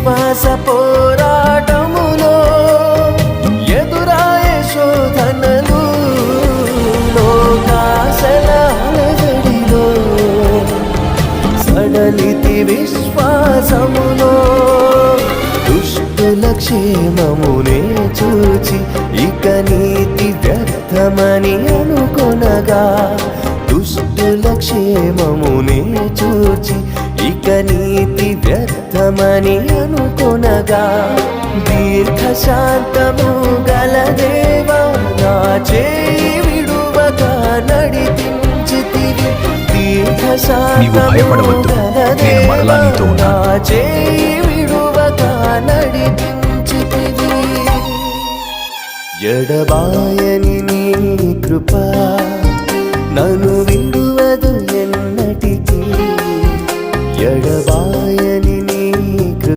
విశ్వాస పోరాటములో ఎదురాయే శోధనలు లోకాశల అలజడిలో సడలితి విశ్వాసములో దుష్టుల క్షేమమునే చూచి ఇక నీతి వ్యర్థమని అనుకొనగా దుష్టుల క్షేమమునే చూచి ఇక నీతి వ్యర్థమని అనుకొనగా దీర్ఘశాంతము గల దేవా నా చేయి విడువక నడిపించితివి దీర్ఘశాంతము గల దేవా నా చేయి విడువక నడిపించితివి ఎడబాయని నీ కృప నన్ను విడువదు ఎన్నటికీ ఎడబా